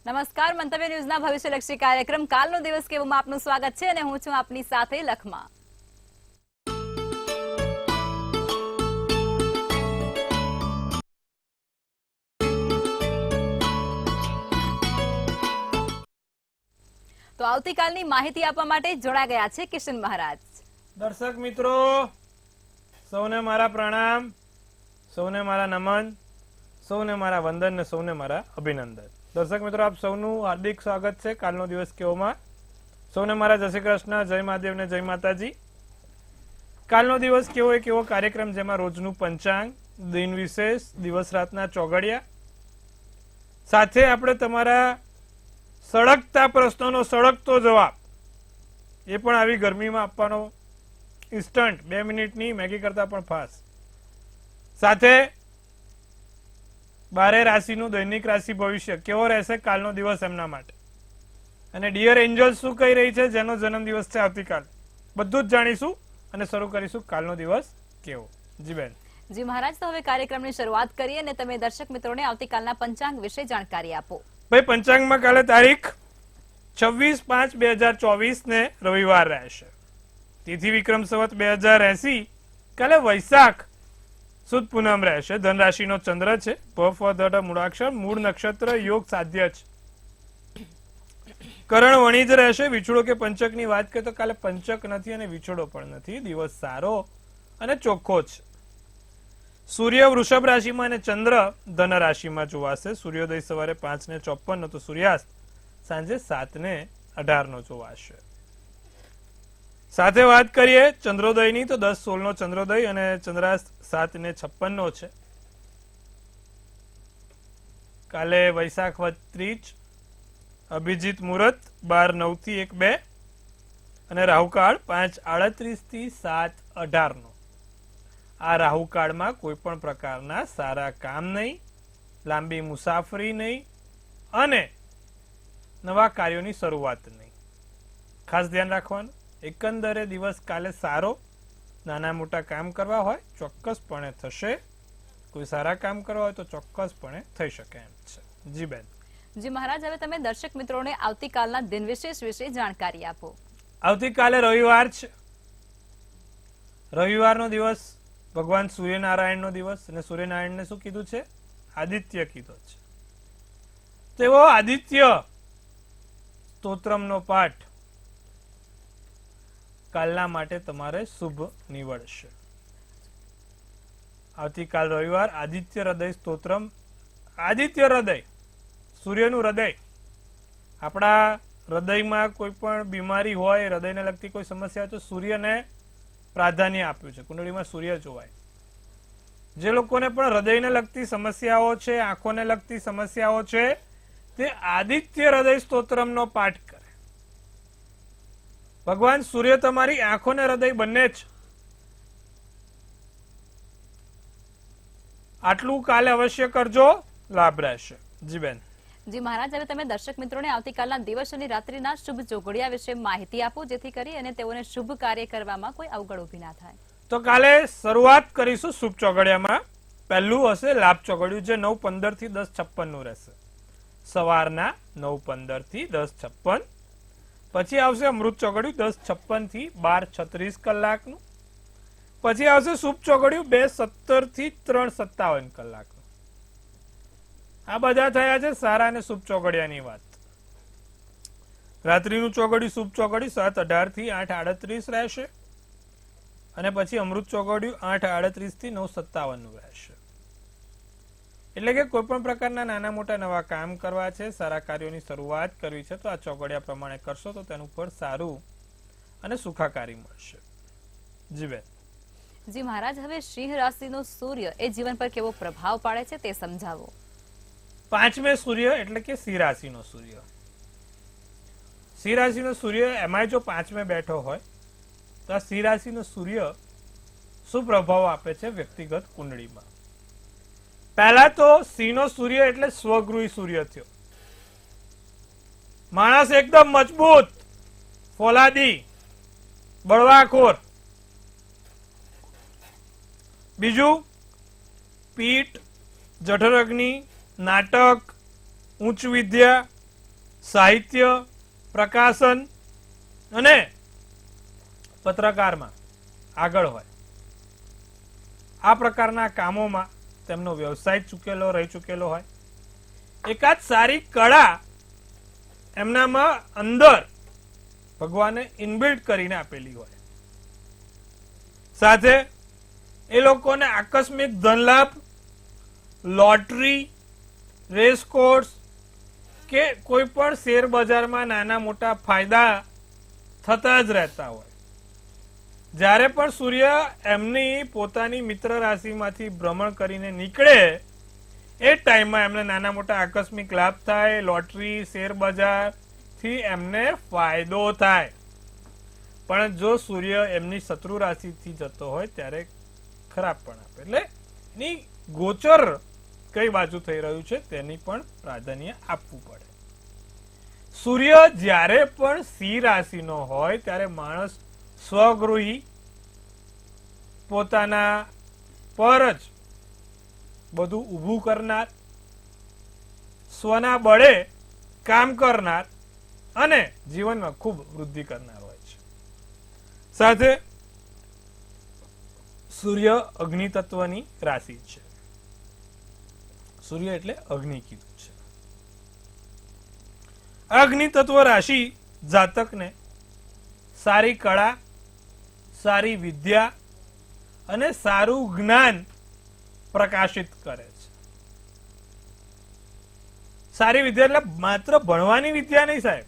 નમસ્કાર, મંતવ્ય ન્યૂઝના ભવિષ્યલક્ષી કાર્યક્રમ કાલનો દિવસ કેવોમાં આપનું સ્વાગત છે અને હું છું આપની સાથે લખમા. તો આવતીકાલની માહિતી આપવા માટે જોડા ગયા છે કિશન મહારાજ. દર્શક મિત્રો સૌને મારા પ્રણામ, સૌને મારા નમન, સૌને મારા વંદન ને સૌને મારા અભિનંદન. દર્શક મિત્રો, આપ સૌનું હાર્દિક સ્વાગત છે કાલનો દિવસ કેવોમાં. સૌને મારા જય શ્રી કૃષ્ણ, જય મહાદેવ ને જય માતાજી. કાલનો દિવસ કેવો એક એવો કાર્યક્રમ જેમાં રોજનું પંચાંગ, દિન વિશેષ, દિવસ રાતના ચોઘડિયા, સાથે આપણે તમારા સળગતા પ્રશ્નોનો સળગતો જવાબ એ પણ આવી ગરમીમાં આપવાનો ઇન્સ્ટન્ટ 2 મિનિટની મેગી કરતા પણ ફાસ્ટ, સાથે 12 રાશિનું દૈનિક રાશિ ભવિષ્ય કેવો રહેશે કાલનો દિવસ એમના માટે, અને ડિયર એન્જલ શું કહી રહી છે જેનો જન્મદિવસ છે આવતીકાલ, બધું જ જાણીશું અને શરૂ કરીશું કાલનો દિવસ કેવો. જી બેન. જી મહારાજ, તો હવે કાર્યક્રમની શરૂઆત કરીએ અને તમે દર્શક મિત્રોને આવતીકાલના પંચાંગ વિશે જાણકારી આપો. ભાઈ, પંચાંગમાં કાલે તારીખ 26/5/2024 ને રવિવાર રહેશે. તિથિ વિક્રમ સંવત 2080, કાલે વૈશાખ સુદ પૂનમ રહેશે. ધનરાશિનો ચંદ્ર છે. પ મૂળાક્ષર, મૂળ નક્ષત્ર, યોગ સાધ્ય છે. કરણ વણિજ રહેશે. વિછોડો કે પંચકની વાત કરીએ તો કાલે પંચક નથી અને વિછોડો પણ નથી. દિવસ સારો અને ચોખ્ખો છે. સૂર્ય વૃષભ રાશિમાં અને ચંદ્ર ધન રાશિમાં જોવાશે. સૂર્યોદય સવારે 5:54 તો સૂર્યાસ્ત સાંજે 7:18 જોવાશે. સાથે વાત કરીએ ચંદ્રોદયની તો 10:16 ચંદ્રોદય અને ચંદ્રાસ્ત 7:56 છે. કાલે વૈશાખ વદ ત્રીજ, અભિજીત મુહૂર્ત 12:09 થી 1:02 અને રાહુકાળ 5:38 થી 7:18. આ રાહુકાળમાં કોઈ પણ પ્રકારના સારા કામ નહીં, લાંબી મુસાફરી નહીં અને નવા કાર્યોની શરૂઆત નહીં. ખાસ ધ્યાન રાખવાનું. એકંદરે દિવસ કાલે સારો. નાના મોટા કામ કરવા હોય ચોક્કસપણે થશે. કોઈ સારા કામ કરવા હોય તો ચોક્કસપણે થઈ શકે એમ છે. જી બેન. જી મહારાજ, હવે તમે દર્શક મિત્રોને આવતીકાલના દિન વિશેષ વિશે જાણકારી આપો. આવતીકાલે રવિવાર છે. રવિવારનો દિવસ ભગવાન સૂર્યનારાયણનો દિવસ, અને સૂર્યનારાયણને શું કીધું છે? આદિત્ય કીધો છે. તેવો આદિત્ય સ્તોત્રમનો પાઠ કાલના માટે તમારે શુભ નીવડશે. આવતીકાલ રવિવાર આદિત્ય હૃદય સ્તોત્રમ. આદિત્ય હૃદય, સૂર્યનું હૃદય. આપણા હૃદયમાં કોઈ પણ બીમારી હોય, હૃદયને લગતી કોઈ સમસ્યા હોય તો સૂર્યને પ્રાધાન્ય આપ્યું છે. કુંડળીમાં સૂર્ય જોવાય. જે લોકોને પણ હૃદયને લગતી સમસ્યાઓ છે, આંખોને લગતી સમસ્યાઓ છે, તે આદિત્ય હૃદય સ્તોત્રમનો પાઠ કરે. ભગવાન સૂર્ય તમારી આંખો ને હૃદય બંને જ. આટલું કાલે અવશ્ય કરજો, લાભ રહેશે. જી બેન. જી મહારાજ, હવે તમે દર્શક મિત્રોને આવતીકાલના દિવસ અને રાત્રિના શુભ ચોઘડિયા વિશે માહિતી આપો, જેથી કરી અને તેઓને શુભ કાર્ય કરવામાં કોઈ અવગડ ઉભી ના થાય. તો કાલે શરૂઆત કરીશું શુભ ચોઘડિયામાં. પહેલું હશે લાભ ચોઘડિયું, જે 9:15 થી 10:56 નું રહેશે. સવારના 9:15 થી 10:56. પછી આવશે અમૃત ચોઘડિયું 10:56 થી 12:36 કલાકનું. પછી આવશે શુભ ચોઘડિયું 2:17 થી 3:57 કલાકનું. આ બધા થયા છે સારા અને શુભ ચોઘડિયાની વાત. રાત્રિનું ચોઘડિયું શુભ ચોઘડિયું 7:18 થી 8:38 રહેશે, અને પછી અમૃત ચોઘડિયું 8:38 થી 9:57 રહેશે. એટલે કે કોઈ પણ પ્રકારના નાના મોટા નવા કામ કરવા છે, સારા કાર્યોની શરૂઆત કરવી છે, તો આ ચોઘડિયા પ્રમાણે કરશો તો તેનું ફળ સારું અને સુખાકારી મળશે. જી બેન. જી મહારાજ, હવે સિંહ રાશિનો સૂર્ય એ જીવન પર કેવો પ્રભાવ પાડે છે તે સમજાવો. 5મે સૂર્ય એટલે કે સિંહ રાશિનો સૂર્ય. સિંહ રાશિનો સૂર્ય એમાં જો 5મે બેઠો હોય તો આ સિંહ રાશિનો સૂર્ય શું પ્રભાવ આપે છે વ્યક્તિગત કુંડળીમાં? પહેલા તો સિંહનો સૂર્ય એટલે સ્વગૃહી સૂર્ય થયો. માણસ એકદમ મજબૂત, ફોલાદી, બળવાખોર. બીજું પીઠ, જઠર અગ્નિ, નાટક, ઉચ્ચ વિદ્યા, સાહિત્ય, પ્રકાશન અને પત્રકારમાં આગળ હોય, આ પ્રકારના કામોમાં તેમનો વ્યવસાય રહી ચૂકેલો હોય, એકાદ સારી કળા એમનામાં અંદર ભગવાને ઇનબિલ્ટ કરીને આપેલી હોય, સાથે એ લોકોને આકસ્મિક ધનલાભ, લોટરી, રેસકોર્સ કે કોઈ પણ શેર બજારમાં નાના મોટા ફાયદા થતા જ રહેતા હોય. જ્યારે પણ સૂર્ય એમની પોતાની મિત્ર રાશિમાંથી ભ્રમણ કરીને નીકળે એ ટાઈમમાં એમને નાના મોટા આકસ્મિક લાભ થાય, લોટરી, શેર બજારથી એમને ફાયદો થાય. પણ જો સૂર્ય એમની શત્રુ રાશિથી જતો હોય ત્યારે ખરાબ પણ આપે. એટલે એની ગોચર કઈ બાજુ થઈ રહ્યું છે તેની પણ પ્રાધાન્ય આપવું પડે. સૂર્ય જ્યારે પણ સિંહ રાશિનો હોય ત્યારે માણસ સ્વગૃહી, પોતાના પર જ બધું ઊભું કરનાર, સ્વના બળે કામ કરનાર અને જીવનમાં ખૂબ વૃદ્ધિ કરનાર હોય છે. સાથે સૂર્ય અગ્નિ તત્વની રાશિ છે. સૂર્ય એટલે અગ્નિ કીધું છે. અગ્નિ તત્વ રાશિ જાતકને સારી કળા, સારી વિદ્યા અને સારું જ્ઞાન પ્રકાશિત કરે છે. સારી વિદ્યા એટલે માત્ર ભણવાની વિદ્યા નહીં સાહેબ,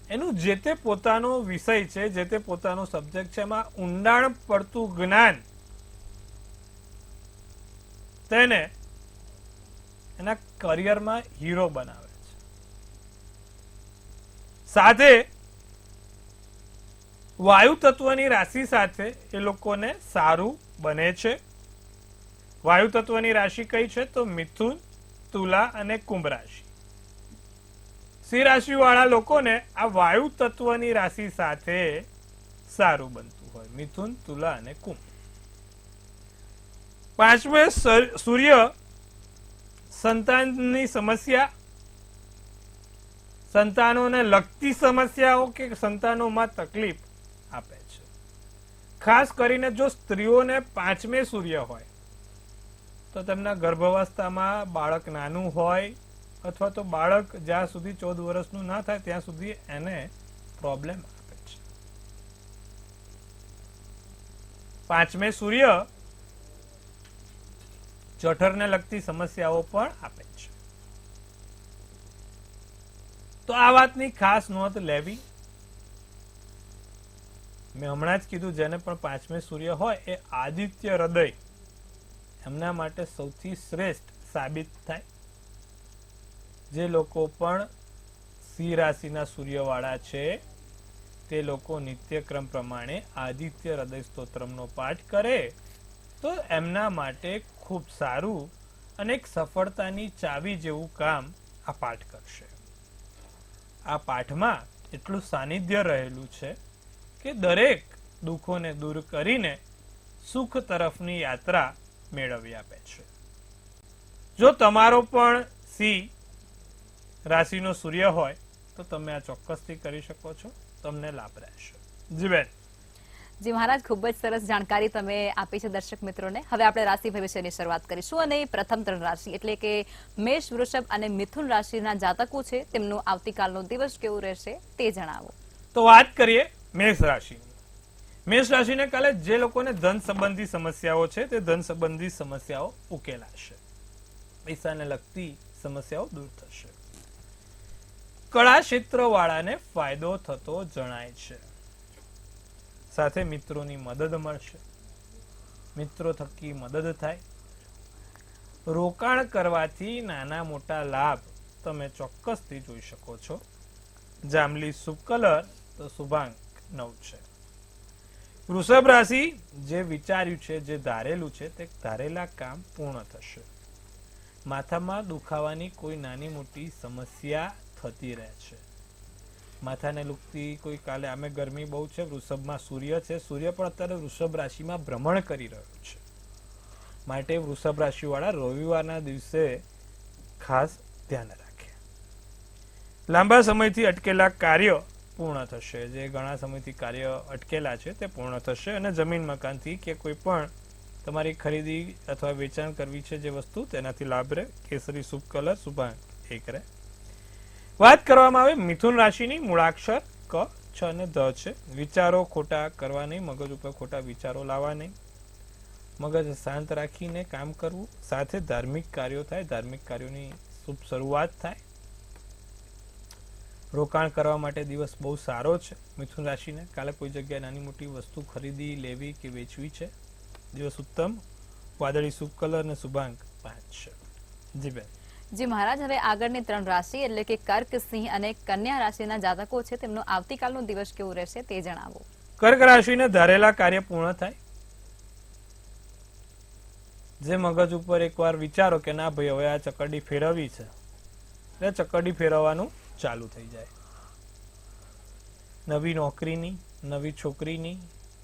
એનું જે તે પોતાનો વિષય છે, જે તે પોતાનો સબ્જેક્ટ છે, એમાં ઊંડાણ પડતું જ્ઞાન તેને એના કરિયરમાં હીરો બનાવે છે. સાથે વાયુ તત્વની રાશિ સાથે એ લોકોને સારું બને છે. વાયુ તત્વની રાશિ કઈ છે તો મિથુન, તુલા અને કુંભ રાશિ. સિંહ રાશિ વાળા લોકોને આ વાયુ તત્વની રાશિ સાથે સારું બનતું હોય, મિથુન, તુલા અને કુંભ. પાંચમે સૂર્ય સંતાનની સમસ્યા, સંતાનોને લગતી સમસ્યાઓ કે સંતાનોમાં તકલીફ આપે છે. ખાસ કરીને જો સ્ત્રીઓને પાંચમે સૂર્ય હોય તો તેમના ગર્ભાવસ્થામાં બાળક નાનું હોય અથવા તો બાળક જ્યાં સુધી 14 વર્ષનું ના થાય ત્યાં સુધી એને પ્રોબ્લેમ આપે છે. પાંચમે સૂર્ય જઠરને લગતી સમસ્યાઓ પણ આપે છે. તો આ વાતની ખાસ નોંધ લેવી. મેં હમણાં જ કીધું, જેને પણ પાંચમે સૂર્ય હોય એ આદિત્ય હૃદય એમના માટે સૌથી શ્રેષ્ઠ સાબિત થાય. જે લોકો પણ સિંહ રાશિના સૂર્યવાળા છે તે લોકો નિત્યક્રમ પ્રમાણે આદિત્ય હૃદય સ્તોત્રમનો પાઠ કરે તો એમના માટે ખૂબ સારું અને એક સફળતાની ચાવી જેવું કામ આ પાઠ કરશે. આ પાઠમાં એટલું સાનિધ્ય રહેલું છે કે દરેક દુઃખોને દૂર કરીને સુખ તરફની યાત્રા મેળવી આપે છે. જો તમારો પણ સિંહ રાશિનો સૂર્ય હોય તો તમે આ ચોક્કસથી કરી શકો છો, તમને લાભ રહેશે. જી બેન. જી મહારાજ, ખૂબ જ સરસ જાણકારી તમે આપી છે દર્શક મિત્રોને. હવે આપણે રાશિ ભવિષ્યની શરૂઆત કરીશું અને પ્રથમ 3 રાશિ એટલે કે મેષ, વૃષભ અને મિથુન રાશિના જાતકો છે તેમનો આવતીકાલનો દિવસ કેવો રહેશે તે જણાવો. તો વાત કરીએ મેષ રાશિની. મેષ રાશિને કાલે જે લોકોને ધન સંબંધી સમસ્યાઓ છે તે ધન સંબંધી સમસ્યાઓ ઉકેલાશે. પૈસાને લગતી સમસ્યાઓ દૂર થશે. કળા ક્ષેત્ર વાળાને ફાયદો થતો જણાય છે. સાથે મિત્રોની મદદ મળશે. મિત્રો થકી મદદ થાય. રોકાણ કરવાથી નાના મોટા લાભ તમે ચોક્કસથી જોઈ શકો છો. જાંબલી શુભ કલર તો શુભાંક 9 છે. વૃષભ રાશિ જે વિચાર્યું છે, જે ધારેલું છે તે ધારેલા કામ પૂર્ણ થશે. માથામાં દુખાવાની કોઈ નાની મોટી સમસ્યા થતી રહે છે. માથાને લગતી કોઈ કાલે આમે ગરમી બહુ છે. વૃષભમાં સૂર્ય છે. સૂર્ય પણ અત્યારે વૃષભ રાશિમાં ભ્રમણ કરી રહ્યો છે. માટે વૃષભ રાશિ વાળા રવિવારના દિવસે ખાસ ધ્યાન રાખે. લાંબા સમયથી અટકેલા કાર્ય પૂર્ણ થશે. જે ઘણા સમયથી કાર્ય અટકેલા છે તે પૂર્ણ થશે અને જમીન મકાનથી કે કોઈ પણ તમારી ખરીદી અથવા વેચાણ કરવી છે જે વસ્તુ તેનાથી લાભ રહે. કેસરી શુભ કલર શુભાંક 1 રહે. વાત કરવામાં આવે મિથુન રાશિની મૂળાક્ષર ક, છ અને ધ છે. વિચારો ખોટા કરવા નહીં, મગજ ઉપર ખોટા વિચારો લાવવા નહીં, મગજ શાંત રાખીને કામ કરવું. સાથે ધાર્મિક કાર્યો થાય, ધાર્મિક કાર્યોની શુભ શરૂઆત થાય. રોકાણ કરવા માટે દિવસ બહુ સારો છે મિથુન રાશિને. કાલે કોઈ જગ્યાએ નાની મોટી વસ્તુ ખરીદી લેવી કે વેચવી છે, દિવસ ઉત્તમ. વાદળી શુભ કલર અને શુભાંક 5 છે. જી બેન. જી મહારાજ, હવે આગળની 3 રાશિ એટલે કે કર્ક, સિંહ અને કન્યા રાશિના જાતકો છે તેમનો આવતીકાલનો દિવસ કેવો રહેશે તે જણાવો. કર્ક રાશિને ધારેલા કાર્ય પૂર્ણ થાય. જે મગજ ઉપર એકવાર વિચારો કે ના ભાઈ હવે આ ચકરડી ફેરવવી છે, એટલે ચકરડી ફેરવવાનું ચાલુ થઈ જાય. નવી નોકરીની, નવી છોકરીની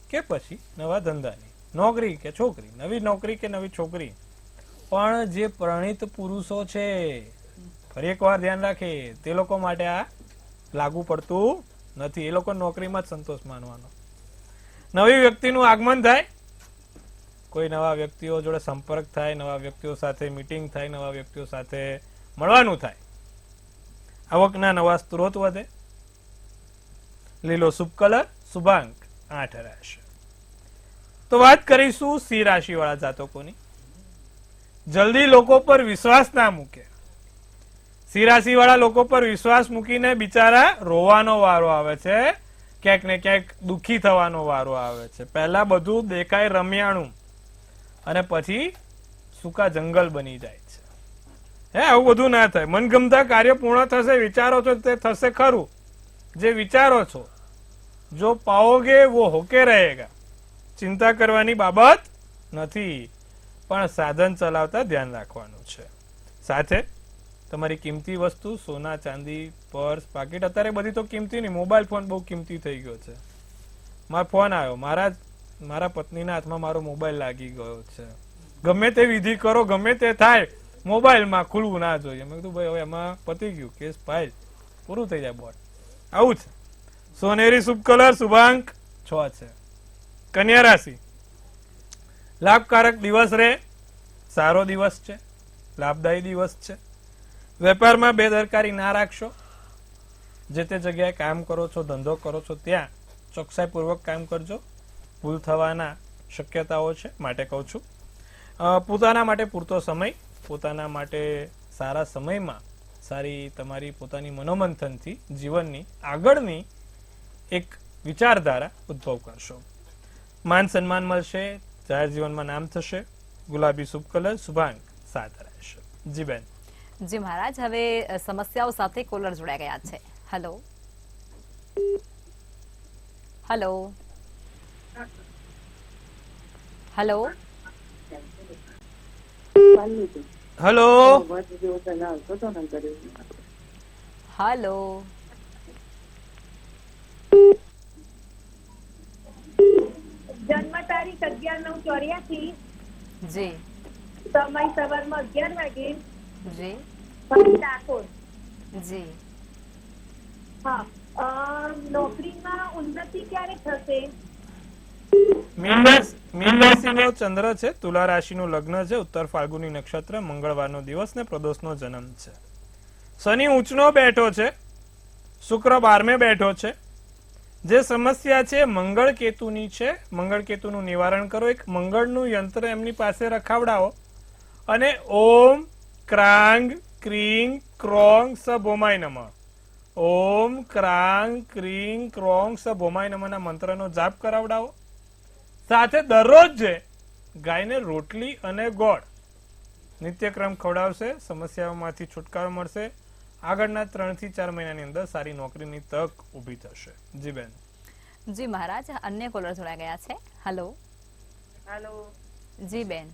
કે પછી નવા ધંધાની, નોકરી કે છોકરી, નવી નોકરી કે નવી છોકરી. પણ જે પ્રણીત પુરુષો છે, ફરી એકવાર ધ્યાન રાખે, તે લોકો માટે આ લાગુ પડતું નથી. એ લોકો નોકરીમાં જ સંતોષ માનવાનો. નવી વ્યક્તિનું આગમન થાય, કોઈ નવા વ્યક્તિઓ જોડે સંપર્ક થાય, નવા વ્યક્તિઓ સાથે મીટિંગ થાય, નવા વ્યક્તિઓ સાથે મળવાનું થાય. આવકના નવા સ્ત્રોત વધે. લીલો શુભ કલર શુભાંક 8 રહેશે. તો વાત કરીશું સિંહ રાશિ વાળા જાતકોની. જલ્દી લોકો પર વિશ્વાસ ના મૂકે. સિંહ રાશિ વાળા લોકો પર વિશ્વાસ મૂકીને બિચારા રોવાનો વારો આવે છે, ક્યાંક ને ક્યાંક દુઃખી થવાનો વારો આવે છે. પહેલા બધું દેખાય રમ્યાણું અને પછી સૂકા જંગલ બની જાય છે. આવું બધું ના થાય. મનગમતા કાર્ય પૂર્ણ થશે. વિચારો છો તે થશે ખરું. જે વિચારો છો જો પાઓગે વો હોકે રહેગા. ચિંતા કરવાની બાબત નથી, પણ સાધન ચલાવતા ધ્યાન રાખવાનું છે. સાથે તમારી કિંમતી વસ્તુ, સોના ચાંદી, પર્સ, પાકીટ, અત્યારે બધી તો કિંમતી નહીં, મોબાઈલ ફોન બહુ કિંમતી થઈ ગયો છે. મારો ફોન આવ્યો, મારા પત્નીના હાથમાં મારો મોબાઈલ લાગી ગયો છે. ગમે તે વિધિ કરો, ગમે તે થાય, મોબાઈલમાં ખુલવું ના જોઈએ. મેં કીધું ભાઈ હવે એમાં પતી ગયું, કેસ ફાઇલ પૂરું થઈ જાય. બોર્ડ આવું છે. સોનેરી શુભ કલર શુભાંક 6 છે. કન્યા રાશિ, લાભકારક દિવસ રહે. સારો દિવસ છે, લાભદાયી દિવસ છે. વેપારમાં બેદરકારી ના રાખશો. જે તે જગ્યાએ કામ કરો છો, ધંધો કરો છો, ત્યાં ચોકસાઈપૂર્વક કામ કરજો. ભૂલ થવાના શક્યતાઓ છે, માટે કહું છું. પોતાના માટે પૂરતો સમય, પોતાના માટે સારા સમયમાં સારી તમારી પોતાની મનોમંથનથી જીવનની આગળની એક વિચારધારા ઉદ્ભવ કરશો. માન સન્માન મળશે. જાહેર જીવનમાં નામ થશે. ગુલાબી શુભ કલર શુભાંક 7 રહેશે. જી બેન. જી મહારાજ, હવે સમસ્યાઓ સાથે કોલર જોડાઈ ગયા છે. Hello hello hello hello hello. જન્મ તારીખ 11/9/84, જી સમય સવારમાં 11 વાગે, જી ડાકોર. જી. હા, નોકરીમાં ઉન્નતિ ક્યારે થશે? મીન રાશિનો ચંદ્ર છે, તુલા રાશિનું લગ્ન છે, ઉત્તર ફાલ્ગુની નક્ષત્ર, મંગળવારનો દિવસ ને પ્રદોષનો જન્મ છે. શનિ ઊંચનો બેઠો છે, શુક્ર 12મે બેઠો છે. જે સમસ્યા છે મંગળ કેતુની છે. મંગળ કેતુનું નિવારણ કરો. એક મંગળનું યંત્ર એમની પાસે રખાવડાવો અને ઓમ ક્રાંગ ક્રીંગ ક્રોંગ સ ભોમાય નમઃ, ઓમ ક્રાંગ ક્રીંગ ક્રોંગ સ ભોમાય નમઃ ના મંત્રનો જાપ કરાવડાવો. સાથે દરરોજ ગાયને રોટલી અને ગોળ નિત્યક્રમ ખવડાવશે. સમસ્યાઓમાંથી છુટકારો મળશે. આગળના 3 થી 4 મહિનાની અંદર સારી નોકરીની તક ઊભી થશે. જી બેન. જી મહારાજ, અન્ય કોલર જોડાઈ ગયા છે. Hello hello. જી બેન.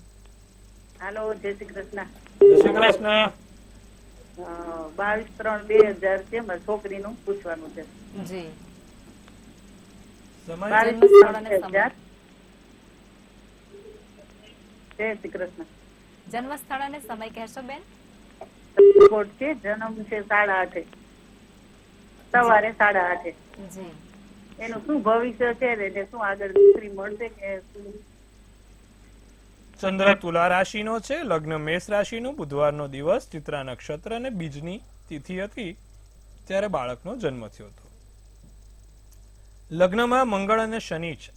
હેલો, જય શ્રી કૃષ્ણ. જય શ્રી કૃષ્ણ. 22/3/2000 છે, મારી છોકરીનું પૂછવાનું છે. જી. સમય જન્મ સ્થળ અને સમય. જય શ્રી કૃષ્ણ. જન્મ સ્થળ અને સમય કહેશો બેન? કોટ છે, જન્મ છે 8:30. સવારે 8:30. જી એનું શું ભવિષ્ય છે ને એને શું આગળ દીકરી મળશે કે શું? ચંદ્ર તુલા રાશિનો છે, લગ્ન મેષ રાશિનું, બુધવારનો દિવસ, ચિત્રા નક્ષત્ર અને બીજની તિથિ હતી ત્યારે બાળકનો જન્મ થયો હતો. લગ્નમાં મંગળ અને શનિ છે,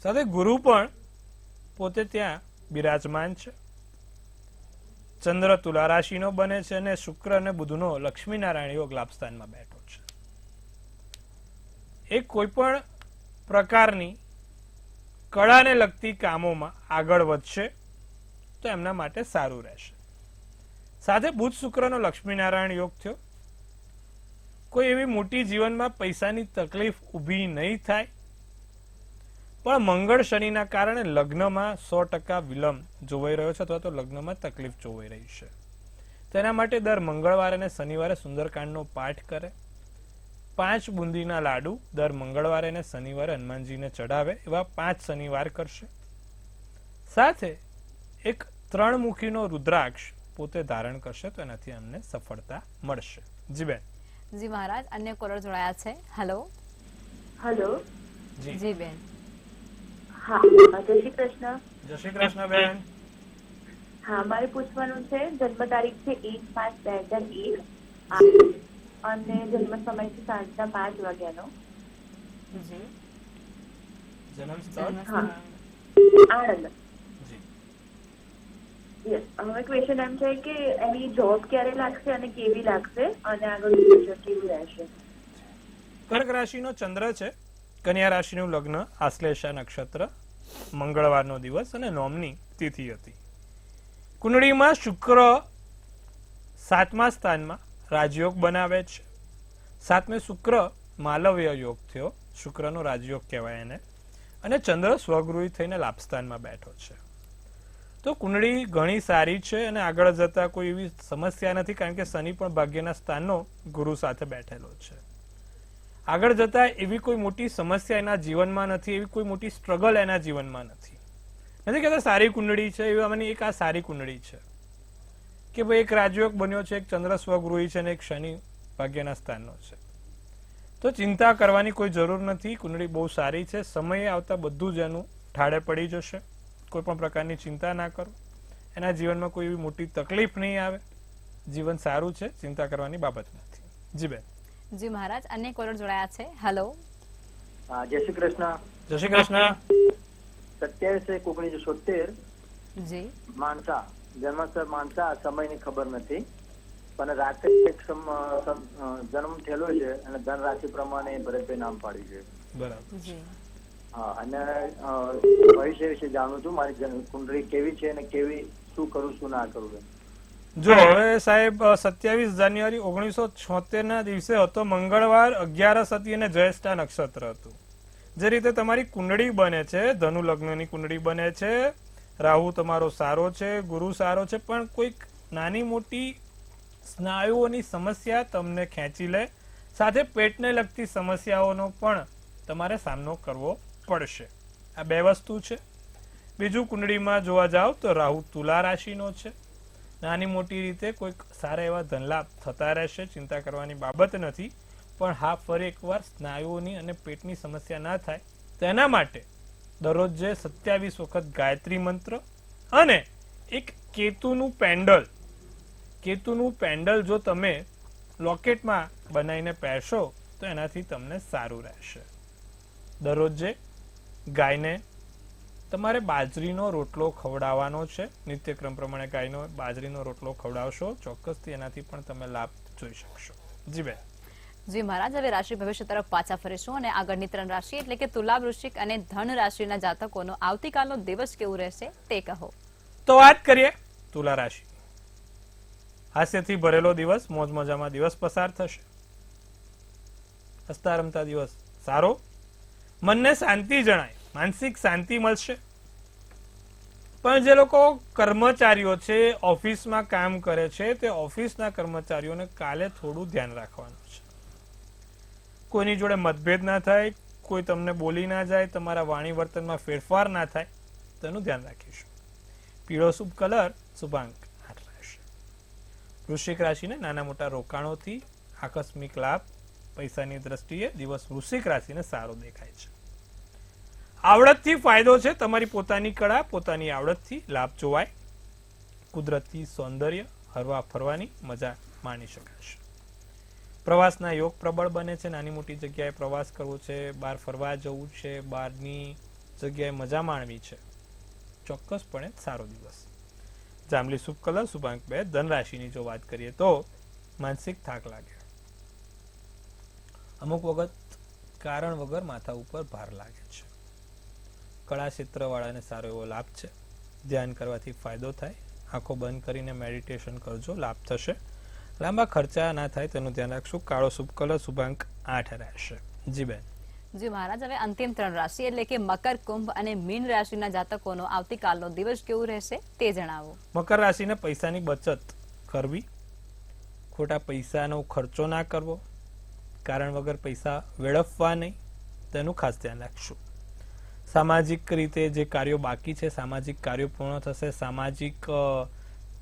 સાથે ગુરુ પણ પોતે ત્યાં બિરાજમાન છે. ચંદ્ર તુલા રાશિનો બને છે અને શુક્ર અને બુધનો લક્ષ્મીનારાયણ યોગ લાભસ્થાનમાં બેઠો છે. એ કોઈ પણ પ્રકારની કળાને લગતી કામોમાં આગળ વધશે તો એમના માટે સારું રહેશે. સાથે બુધ શુક્રનો લક્ષ્મીનારાયણ યોગ થયો. કોઈ એવી મોટી જીવનમાં પૈસાની તકલીફ ઊભી નહીં થાય, પણ મંગળ શનિના કારણે લગ્નમાં 100% વિલંબ જોવાઈ રહ્યો છે અથવા તો લગ્નમાં તકલીફ જોવાઈ રહી છે. તેના માટે દર મંગળવારે અને શનિવારે સુંદરકાંડનો પાઠ કરે, 5 બુંદીના લાડુ દર મંગળવારે અને શનિવારે હનુમાનજીને ચઢાવે એવા 5 શનિવાર કરશે. સાથે એક 3 મુખીનો રુદ્રાક્ષ પોતે ધારણ કરશે તો એનાથી અમને સફળતા મળશે. જી બેન. જી મહારાજ, અન્ય કોલર જોડાયા છે. હેલો. હેલો. જી જી બેન. હા, જય શ્રી કૃષ્ણ. જય શ્રી કૃષ્ણ બેન. હા, મારે પૂછવાનું છે, જન્મ તારીખ છે 1/5/2001 અને જન્મ સમય છે સાંજના 5 વાગ્યાનો. જી જન્મ સ્થળ હા, આણંદ. જી. યસ. હવે ક્વેશ્ચન એમ છે કે એની જોબ ક્યારે લાગશે અને કેવી લાગશે અને આગળ ફ્યુચર કેવું રહેશે? કર્ક રાશિનો ચંદ્ર છે, કન્યા રાશિનું લગ્ન, આશ્લેષા નક્ષત્ર, મંગળવારનો દિવસ અને નોમની તિથિ હતી. કુંડળીમાં શુક્ર 7મા સ્થાનમાં રાજયોગ બનાવે છે. 7મે શુક્ર માલવ્ય યોગ થયો, શુક્રનો રાજયોગ કહેવાય એને, અને ચંદ્ર સ્વગૃહી થઈને લાભસ્થાનમાં બેઠો છે. તો કુંડળી ઘણી સારી છે અને આગળ જતા કોઈ એવી સમસ્યા નથી, કારણ કે શનિ પણ ભાગ્યના સ્થાનનો ગુરુ સાથે બેઠેલો છે. આગળ જતા એવી કોઈ મોટી સમસ્યા એના જીવનમાં નથી, એવી કોઈ મોટી સ્ટ્રગલ એના જીવનમાં નથી. નથી કહેતા સારી કુંડળી છે, એવી આમાંની એક આ સારી કુંડળી છે કે ભાઈ એક રાજયોગ બન્યો છે, એક ચંદ્ર સ્વગૃહી છે અને એક શનિ ભાગ્યના સ્થાનનો છે. તો ચિંતા કરવાની કોઈ જરૂર નથી, કુંડળી બહુ સારી છે. સમયે આવતા બધું જ એનું ઠાડે પડી જશે. કોઈ પણ પ્રકારની ચિંતા ના કરો, એના જીવનમાં કોઈ એવી મોટી તકલીફ નહીં આવે, જીવન સારું છે, ચિંતા કરવાની બાબત નથી. જી બેન. જી મહારાજ, અન્ય કોલર જોડાયા છે. હેલો. જય શ્રી કૃષ્ણ. જય શ્રી કૃષ્ણ. 27/1/1976 જી માણસા, જન્મસ્થળ માણસા, સમયની ખબર નથી, પણ રાત્રે એક જન્મ થયેલો છે અને ધન રાશિ પ્રમાણે ભરતભાઈ નામ પાડ્યું છે. બરાબર. જી હા, અને ભવિષ્ય વિશે જાણું છું, મારી કુંડળી કેવી છે અને કેવી, શું કરું શું ના કરું. જો હવે સાહેબ 27 જાન્યુઆરી 1976 ના દિવસે હતો મંગળવાર, 11 હતી અને જ્યેષ્ઠા નક્ષત્ર હતું. જે રીતે તમારી કુંડળી બને છે, ધનુ લગ્નની કુંડળી બને છે, રાહુ તમારો સારો છે, ગુરુ સારો છે, પણ કોઈક નાની મોટી સ્નાયુઓની સમસ્યા તમને ખેંચી લે, સાથે પેટને લગતી સમસ્યાઓનો પણ તમારે સામનો કરવો પડશે. આ 2 વસ્તુ છે. બીજું, કુંડળીમાં જોવા જાવ તો રાહુ તુલા રાશિનો છે. નાની મોટી રીતે કોઈક સારા એવા ધનલાભ થતા રહેશે, ચિંતા કરવાની બાબત નથી. પણ હા, ફરી એકવાર સ્નાયુઓની અને પેટની સમસ્યા ના થાય તેના માટે દરરોજ જે 27 વખત ગાયત્રી મંત્ર અને એક કેતુનું પેન્ડલ જો તમે લોકેટમાં બનાવીને પહેરશો તો એનાથી તમને સારું રહેશે. દરરોજ જે ગાયને તમારે બાજરીનો રોટલો ખવડાવવાનો છે, નિત્યક્રમ પ્રમાણે ગાયનો બાજરીનો રોટલો ખવડાવશો, ચોક્કસથી એનાથી પણ તમે લાભ જોઈ શકશો. જી બેન. જી મહારાજ, હવે રાશિ ભવિષ્ય તરફ પાછા ફરીશું અને આગળની 3 રાશિ એટલે કે તુલા, વૃશ્ચિક અને ધન રાશિના જાતકોનો આવતીકાલનો દિવસ કેવું રહેશે તે કહો. તો વાત કરીએ તુલા રાશિ. હાસ્યથી ભરેલો દિવસ, મોજ મજામાં દિવસ પસાર થશે. હસતા રમતા દિવસ સારો, મનને શાંતિ જણાય, માનસિક શાંતિ મળશે. પણ જે લોકો કર્મચારીઓ છે, ઓફિસમાં કામ કરે છે, તે ઓફિસના કર્મચારીઓને કાલે થોડું ધ્યાન રાખવાનું છે. કોઈની જોડે મતભેદ ના થાય, કોઈ તમને બોલી ના જાય, તમારા વાણી વર્તનમાં ફેરફાર ના થાય, તેનું ધ્યાન રાખીશું. પીળો શુભ કલર, શુભાંક 8 રહેશે. વૃશ્ચિક રાશિને નાના મોટા રોકાણોથી આકસ્મિક લાભ, પૈસાની દ્રષ્ટિએ દિવસ વૃશ્ચિક રાશિને સારો દેખાય છે. આવડતથી ફાયદો છે. તમારી પોતાની કળા, પોતાની આવડતથી લાભ જોવાય. કુદરતી સૌંદર્ય, હરવા ફરવાની મજા માણી શકાશે. પ્રવાસના યોગ પ્રબળ બને છે. નાની મોટી જગ્યાએ પ્રવાસ કરવો છે, બહાર ફરવા જવું છે, બહારની જગ્યાએ મજા માણવી છે, ચોક્કસપણે સારો દિવસ. જાંબલી શુભ કલર, શુભાંક 2. ધન રાશિની જો વાત કરીએ તો માનસિક થાક લાગે, અમુક વખત કારણ વગર માથા ઉપર ભાર લાગે છે. કળા ક્ષેત્રવાળાને સારો એવો લાભ છે. ધ્યાન કરવાથી ફાયદો થાય. આંખો બંધ કરીને મેડિટેશન કરજો, લાભ થશે. લાંબા ખર્ચા ના થાય તેનું ધ્યાન રાખશું. કાળો શુભ કલર, શુભાંક 8 રહેશે. જી બેન. જી મહારાજ, હવે અંતિમ 3 રાશિ એટલે કે મકર, કુંભ અને મીન રાશિના જાતકોનો આવતીકાલનો દિવસ કેવું રહેશે તે જણાવો. મકર રાશિને પૈસાની બચત કરવી, ખોટા પૈસાનો ખર્ચો ના કરવો, કારણ વગર પૈસા વેડફવા નહીં, તેનું ખાસ ધ્યાન રાખશું. સામાજિક રીતે જે કાર્યો બાકી છે, સામાજિક કાર્યો પૂર્ણ થશે. સામાજિક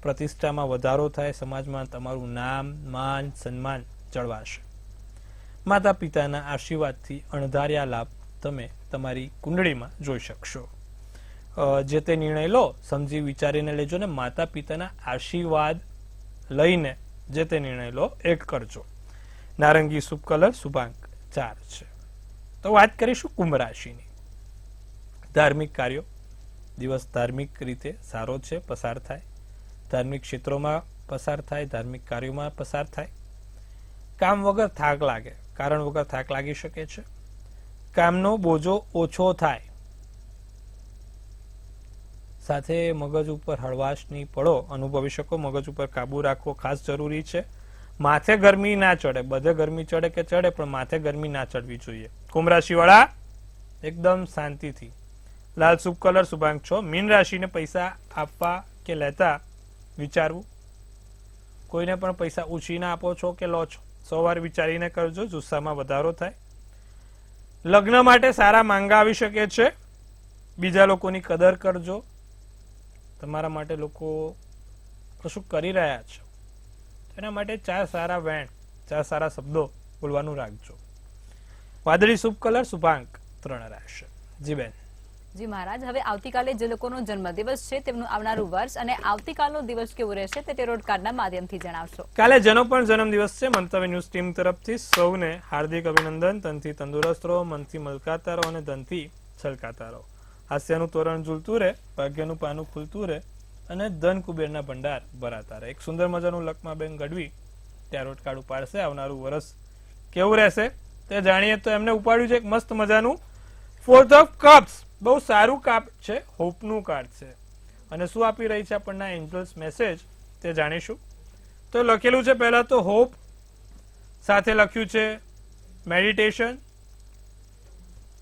પ્રતિષ્ઠામાં વધારો થાય. સમાજમાં તમારું નામ, માન, સન્માન જળવાશે. માતા પિતાના આશીર્વાદથી અણધાર્યા લાભ તમે તમારી કુંડળીમાં જોઈ શકશો. જે તે નિર્ણય લો સમજી વિચારીને લેજો ને માતા પિતાના આશીર્વાદ લઈને જે તે નિર્ણય લો એ કરજો. નારંગી શુભ કલર, શુભાંક 4 છે. તો વાત કરીશું કુંભ રાશિની. ધાર્મિક કાર્યો, દિવસ ધાર્મિક રીતે સારો છે, પસાર થાય. ધાર્મિક ક્ષેત્રોમાં પસાર થાય, ધાર્મિક કાર્યોમાં પસાર થાય. કામ વગર થાક લાગે, કારણ વગર થાક લાગી શકે છે. કામનો બોજો ઓછો થાય. સાથે મગજ ઉપર હળવાશની પળો અનુભવી શકો. મગજ ઉપર કાબુ રાખવો ખાસ જરૂરી છે. માથે ગરમી ના ચડે, બધે ગરમી ચડે કે ચડે પણ માથે ગરમી ના ચડવી જોઈએ. કુંભ રાશિ વાળા એકદમ શાંતિથી. લાલ શુભ કલર, શુભાંક 6. મીન રાશિને પૈસા આપવા કે લેતા વિચારવું. કોઈને પણ પૈસા ઉછીના આપો છો કે લો છો, 100 વાર વિચારીને કરજો, જુસ્સામાં વધારો થાય. લગ્ન માટે સારા માંગા આવી શકે છે. બીજા લોકોની કદર કરજો. તમારા માટે લોકો કશું કરી રહ્યા છે, એના માટે 4 સારા વેણ, 4 સારા શબ્દો બોલવાનું રાખજો. વાદળી શુભ કલર, શુભાંક 3 રહેશે. જી બેન. જી મહારાજ, હવે આવતીકાલે જે લોકોનો જન્મદિવસ છે તેમનું આવનારું વર્ષ અને આવતીકાલનો દિવસ કેવું રહેશે તે ટેરોટ કાર્ડના માધ્યમથી જણાવશો. કાલે જેનો પણ જન્મદિવસ છે, મંતવ્ય ન્યૂઝ ટીમ તરફથી સૌને હાર્દિક અભિનંદન. તનથી તંદુરસ્ત રહો, મનથી મલકાતા રહો અને ધનથી છલકાતા રહો. હાસ્યનું તોરણ ઝૂલતું રહે, ભાગ્યનું પાનું ખુલતું રહે અને ધન કુબેરના ભંડાર ભરાતા રહે. એક સુંદર મજાનું લક્ષ્માબેન ગઢવી ટેરોટ કાર્ડ ઉપાડશે. આવનારું વર્ષ કેવું રહેશે તે જાણીએ તો એમને ઉપાડ્યું છે એક મસ્ત મજાનું 4 ઓફ કપ્સ. બહુ સારું કાર્ડ છે, હોપનું કાર્ડ છે. અને શું આપી રહી છે આપણને એન્જલ્સ મેસેજ તે જાણીશું. તો લખેલું છે પહેલા તો હોપ, સાથે લખ્યું છે મેડિટેશન,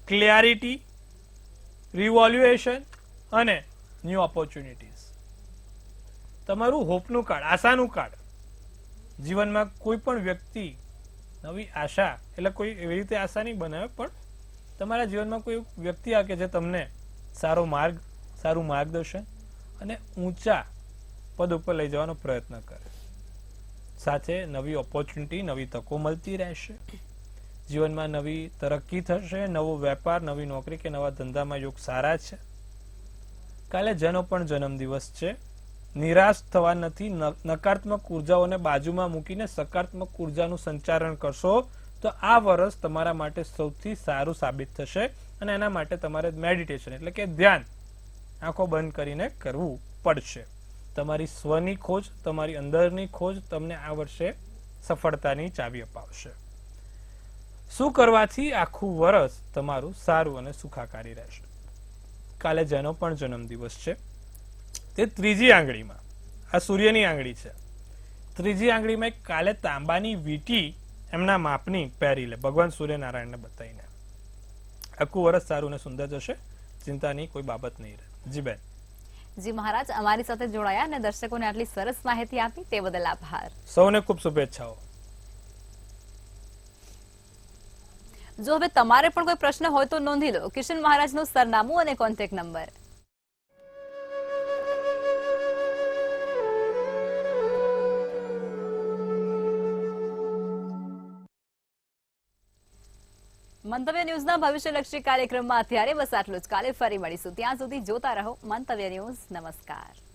ક્લિયરિટી, રિવોલ્યુએશન અને ન્યૂ ઓપોર્ચ્યુનિટીઝ. તમારું હોપનું કાર્ડ, આશાનું કાર્ડ. જીવનમાં કોઈ પણ વ્યક્તિ નવી આશા, એટલે કોઈ એવી રીતે આશા નહીં બનાવે, પણ તમારા જીવનમાં કોઈ વ્યક્તિ આવે કે જે તમને સારો માર્ગ, સારું માર્ગદર્શન અને ઊંચા પદ ઉપર લઈ જવાનો પ્રયત્ન કરે. સાથે નવી ઓપોર્ચ્યુનિટી, નવી તકો મળતી રહેશે. જીવનમાં નવી તરક્કી થશે. નવો વેપાર, નવી નોકરી કે નવા ધંધામાં યોગ સારા છે. કાલે જેનો પણ જન્મદિવસ છે, નિરાશ થવા નથી. નકારાત્મક ઉર્જાઓને બાજુમાં મૂકીને સકારાત્મક ઉર્જાનું સંચારણ કરશો તો આ વર્ષ તમારા માટે સૌથી સારું સાબિત થશે. અને એના માટે તમારે મેડિટેશન એટલે કે ધ્યાન આંખો બંધ કરીને કરવું પડશે. તમારી સ્વની ખોજ, તમારી અંદરની ખોજ તમને આ વર્ષે સફળતાની ચાવી અપાવશે. શું કરવાથી આખું વર્ષ તમારું સારું અને સુખાકારી રહેશે. કાલે જેનો પણ જન્મદિવસ છે તે ત્રીજી આંગળીમાં, આ સૂર્યની આંગળી છે, ત્રીજી આંગળીમાં કાલે તાંબાની વીંટી એમના માપની પહેરી લે, ભગવાન સૂર્યનારાયણને બતાવીને. આખું વર્ષ સારું અને સુંદર જશે. ચિંતાની કોઈ બાબત નહીં રહે. જી બેન. જી મહારાજ, અમારી સાથે જોડાયા અને દર્શકોને આટલી સરસ માહિતી આપી તે બદલ આભાર. સૌને ખૂબ શુભેચ્છાઓ. જો હવે તમારે પણ કોઈ પ્રશ્ન હોય તો નોંધી લો કિશન મહારાજનું સરનામું અને કોન્ટેક્ટ નંબર. મંતવ્ય ન્યૂઝના ભવિષ્યલક્ષી કાર્યક્રમમાં અત્યારે બસ આટલું જ. કાલે ફરી મળીશું. ત્યાં સુધી જોતા રહો મંતવ્ય ન્યૂઝ. નમસ્કાર.